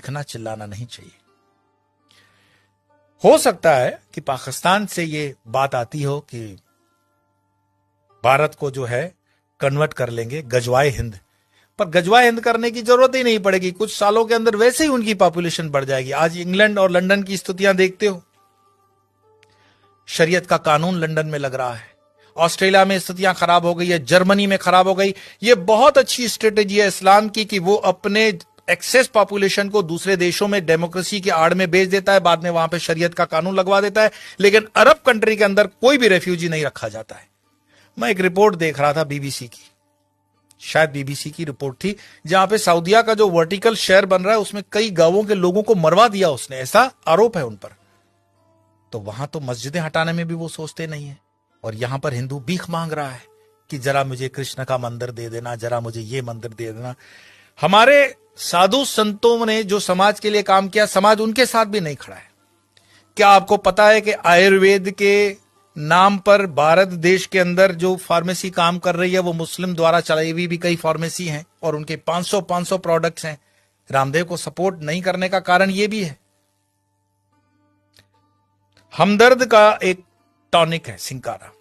चीखना चिल्लाना नहीं चाहिए। हो सकता है कि पाकिस्तान से ये बात आती हो कि भारत को जो है कन्वर्ट कर लेंगे गजवाए हिंद, पर गजवाए हिंद करने की जरूरत ही नहीं पड़ेगी। कुछ सालों के अंदर वैसे ही उनकी पॉपुलेशन बढ़ जाएगी। आज इंग्लैंड और लंदन की स्थितियां देखते हो, शरीयत का कानून लंदन में लग रहा है, ऑस्ट्रेलिया में स्थितियां खराब हो गई है, जर्मनी में खराब हो गई। ये बहुत अच्छी स्ट्रेटेजी है इस्लाम की कि वो अपने एक्सेस पॉपुलेशन को दूसरे देशों में डेमोक्रेसी की आड़ में बेच देता है, बाद में वहां पे शरीयत का कानून लगवा देता है, लेकिन अरब कंट्री के अंदर कोई भी रेफ्यूजी नहीं रखा जाता है। मैं एक रिपोर्ट देख रहा था बीबीसी की, शायद बीबीसी की रिपोर्ट थी, जहां पे सऊदिया का जो वर्टिकल शहर बन रहा है उसमें कई गांवों के लोगों को मरवा दिया उसने, ऐसा आरोप है उन पर। तो वहां तो मस्जिदें हटाने में भी वो सोचते नहीं है, और यहां पर हिंदू भीख मांग रहा है कि जरा मुझे कृष्ण का मंदिर दे देना, जरा मुझे ये मंदिर दे देना। हमारे साधु संतों ने जो समाज के लिए काम किया, समाज उनके साथ भी नहीं खड़ा है। क्या आपको पता है कि आयुर्वेद के नाम पर भारत देश के अंदर जो फार्मेसी काम कर रही है वो मुस्लिम द्वारा चलाई हुई भी कई फार्मेसी हैं, और उनके 500 प्रोडक्ट्स हैं। रामदेव को सपोर्ट नहीं करने का कारण ये भी है। हमदर्द का एक टॉनिक है सिंकारा,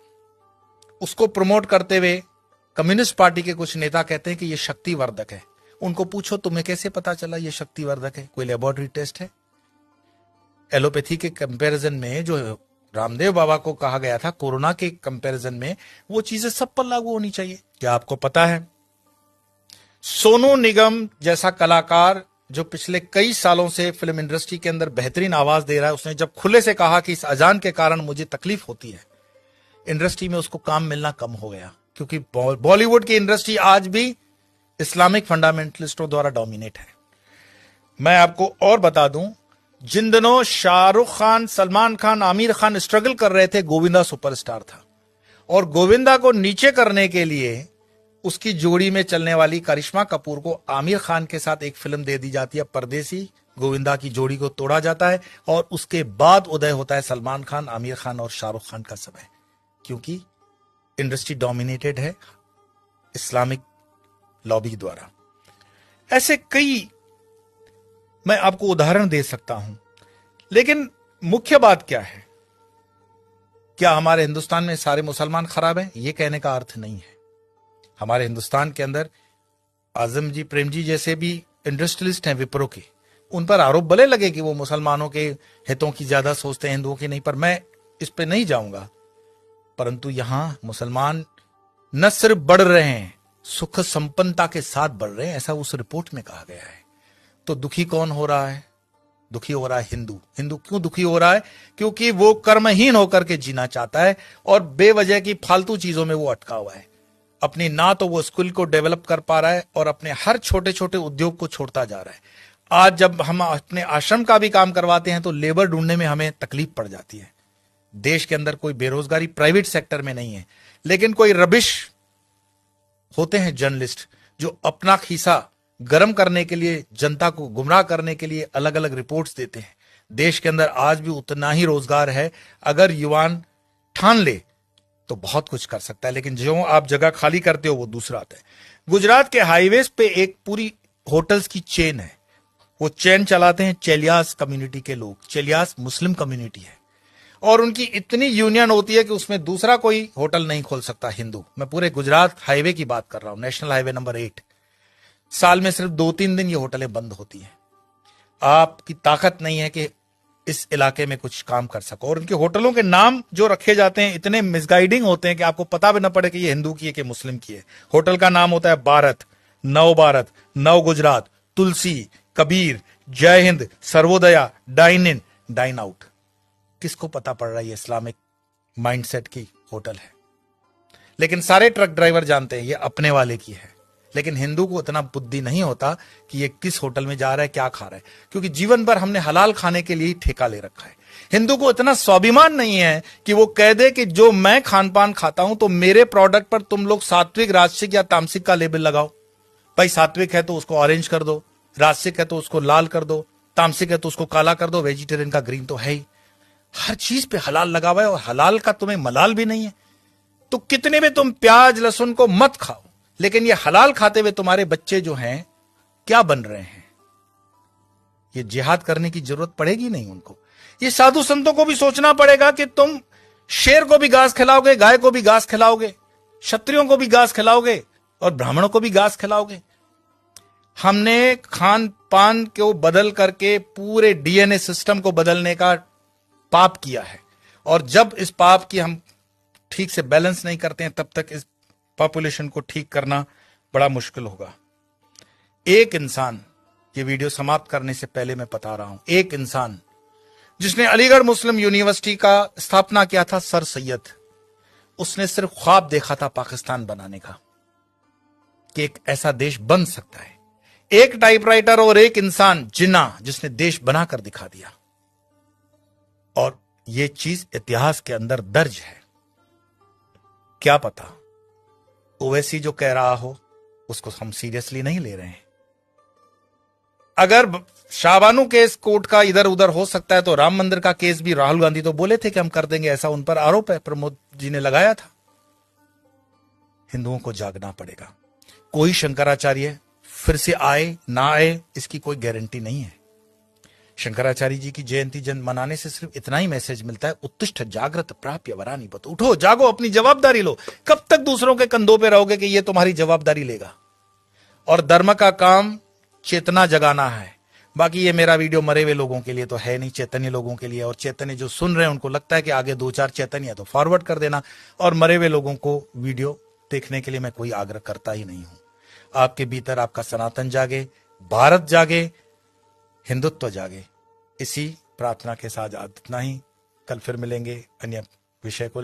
उसको प्रमोट करते हुए कम्युनिस्ट पार्टी के कुछ नेता कहते हैं कि यह शक्तिवर्धक है। उनको पूछो तुम्हें कैसे पता चला यह शक्तिवर्धक है, कोई लेबोरेटरी टेस्ट है? एलोपैथी के कंपैरिजन में जो रामदेव बाबा को कहा गया था कोरोना के कंपैरिजन में, वो चीजें सब पर लागू होनी चाहिए। क्या आपको पता है सोनू निगम जैसा कलाकार जो पिछले कई सालों से फिल्म इंडस्ट्री के अंदर बेहतरीन आवाज दे रहा है, उसने जब खुले से कहा कि इस अजान के कारण मुझे तकलीफ होती है, इंडस्ट्री में उसको काम मिलना कम हो गया, क्योंकि बॉलीवुड की इंडस्ट्री आज भी इस्लामिक फंडामेंटलिस्टों द्वारा डोमिनेट है। मैं आपको और बता दूं, जिन दिनों शाहरुख खान, सलमान खान, आमिर खान स्ट्रगल कर रहे थे, गोविंदा सुपरस्टार था, और गोविंदा को नीचे करने के लिए उसकी जोड़ी में चलने वाली करिश्मा कपूर को आमिर खान के साथ एक फिल्म दे दी जाती है परदेसी। गोविंदा की जोड़ी को तोड़ा जाता है और उसके बाद उदय होता है सलमान खान, आमिर खान और शाहरुख खान का समय, क्योंकि इंडस्ट्री डोमिनेटेड है इस्लामिक लॉबी द्वारा। ऐसे कई मैं आपको उदाहरण दे सकता हूं, लेकिन मुख्य बात क्या है? क्या हमारे हिंदुस्तान में सारे मुसलमान खराब हैं? यह कहने का अर्थ नहीं है। हमारे हिंदुस्तान के अंदर आजम जी, प्रेम जी जैसे भी इंडस्ट्रियलिस्ट हैं विप्रो के, उन पर आरोप भले लगे कि वो मुसलमानों के हितों की ज्यादा सोचते हैं, हिंदुओं की नहीं, पर मैं इस पे नहीं जाऊंगा। परंतु यहां मुसलमान न सिर्फ बढ़ रहे हैं, सुख संपन्नता के साथ बढ़ रहे हैं, ऐसा उस रिपोर्ट में कहा गया है। तो दुखी कौन हो रहा है? दुखी हो रहा है हिंदू। हिंदू क्यों दुखी हो रहा है? क्योंकि वो कर्महीन होकर के जीना चाहता है और बेवजह की फालतू चीजों में वो अटका हुआ है। अपनी ना तो वो स्किल को डेवलप कर पा रहा है और अपने हर छोटे छोटे उद्योग को छोड़ता जा रहा है। आज जब हम अपने आश्रम का भी काम करवाते हैं तो लेबर ढूंढने में हमें तकलीफ पड़ जाती है। देश के अंदर कोई बेरोजगारी प्राइवेट सेक्टर में नहीं है, लेकिन कोई रबिश होते हैं जर्नलिस्ट जो अपना खीसा गर्म करने के लिए, जनता को गुमराह करने के लिए अलग अलग रिपोर्ट्स देते हैं। देश के अंदर आज भी उतना ही रोजगार है, अगर युवान ठान ले तो बहुत कुछ कर सकता है, लेकिन जो आप जगह खाली करते हो वो दूसरा आता है। गुजरात के हाईवेज पे एक पूरी होटल्स की चेन है, वो चेन चलाते हैं चेलियास कम्युनिटी के लोग। चेलियास मुस्लिम कम्युनिटी है और उनकी इतनी यूनियन होती है कि उसमें दूसरा कोई होटल नहीं खोल सकता हिंदू। मैं पूरे गुजरात हाईवे की बात कर रहा हूं, नेशनल हाईवे नंबर 8। साल में सिर्फ 2-3 दिन ये होटलें बंद होती हैं। आपकी ताकत नहीं है कि इस इलाके में कुछ काम कर सको, और उनके होटलों के नाम जो रखे जाते हैं इतने मिसगाइडिंग होते हैं कि आपको पता भी न पड़े कि ये हिंदू की है कि मुस्लिम की है। होटल का नाम होता है भारत, नव Gujarat, Tulsi, Kabir, Jai Hind, Sarvodaya, dine in, dine out. किसको पता पड़ रहा है ये इस्लामिक माइंडसेट की होटल है? लेकिन सारे ट्रक ड्राइवर जानते हैं ये अपने वाले की है, लेकिन हिंदू को इतना बुद्धि नहीं होता कि ये किस होटल में जा रहा है, क्या खा रहा है, क्योंकि जीवन भर हमने हलाल खाने के लिए ही ठेका ले रखा है। हिंदू को इतना स्वाभिमान नहीं है कि वो कह दे कि जो मैं खान पान खाता हूं तो मेरे प्रोडक्ट पर तुम लोग सात्विक, राजसिक या तामसिक का लेबल लगाओ। भाई सात्विक है तो उसको ऑरेंज कर दो, राजसिक है तो उसको लाल कर दो, तामसिक है तो उसको काला कर दो, वेजिटेरियन का ग्रीन तो है ही। हर चीज पे हलाल लगा हुआ है और हलाल का तुम्हें मलाल भी नहीं है। तो कितने भी तुम प्याज लहसुन को मत खाओ, लेकिन ये हलाल खाते हुए तुम्हारे बच्चे जो हैं क्या बन रहे हैं? ये जिहाद करने की जरूरत पड़ेगी नहीं उनको। ये साधु संतों को भी सोचना पड़ेगा कि तुम शेर को भी घास खिलाओगे, गाय को भी घास खिलाओगे, क्षत्रियों को भी घास खिलाओगे और ब्राह्मणों को भी घास खिलाओगे। हमने खान पान को बदल करके पूरे डीएनए सिस्टम को बदलने का पाप किया है, और जब इस पाप की हम ठीक से बैलेंस नहीं करते हैं तब तक इस पॉपुलेशन को ठीक करना बड़ा मुश्किल होगा। एक इंसान, ये वीडियो समाप्त करने से पहले मैं बता रहा हूं, एक इंसान जिसने अलीगढ़ मुस्लिम यूनिवर्सिटी का स्थापना किया था, सर सैयद, उसने सिर्फ ख्वाब देखा था पाकिस्तान बनाने का, कि एक ऐसा देश बन सकता है। एक टाइपराइटर और एक इंसान जिन्ना, जिसने देश बनाकर दिखा दिया, और यह चीज इतिहास के अंदर दर्ज है। क्या पता ओवैसी जो कह रहा हो उसको हम सीरियसली नहीं ले रहे हैं। अगर शाहबानू केस कोर्ट का इधर उधर हो सकता है तो राम मंदिर का केस भी राहुल गांधी तो बोले थे कि हम कर देंगे, ऐसा उन पर आरोप है, प्रमोद जी ने लगाया था। हिंदुओं को जागना पड़ेगा। कोई शंकराचार्य फिर से आए ना आए इसकी कोई गारंटी नहीं है। शंकराचार्य जी की जयंती मनाने से सिर्फ इतना ही मैसेज मिलता है, उत्तिष्ठ जागृत प्राप्य वरानी बत, उठो जागो, अपनी जवाबदारी लो। कब तक दूसरों के कंधों पे रहोगे कि ये तुम्हारी जवाबदारी लेगा? और धर्म का काम चेतना जगाना है। बाकी ये मेरा वीडियो मरे हुए लोगों के लिए तो है नहीं, चैतन्य लोगों के लिए। और चैतन्य जो सुन रहे हैं उनको लगता है कि आगे 2-4 चैतन्य है तो फॉरवर्ड कर देना, और मरे हुए लोगों को वीडियो देखने के लिए मैं कोई आग्रह करता ही नहीं हूं। आपके भीतर आपका सनातन जागे, भारत जागे, हिंदुत्व जागे। इसी प्रार्थना के साथ इतना ही। कल फिर मिलेंगे अन्य विषय को।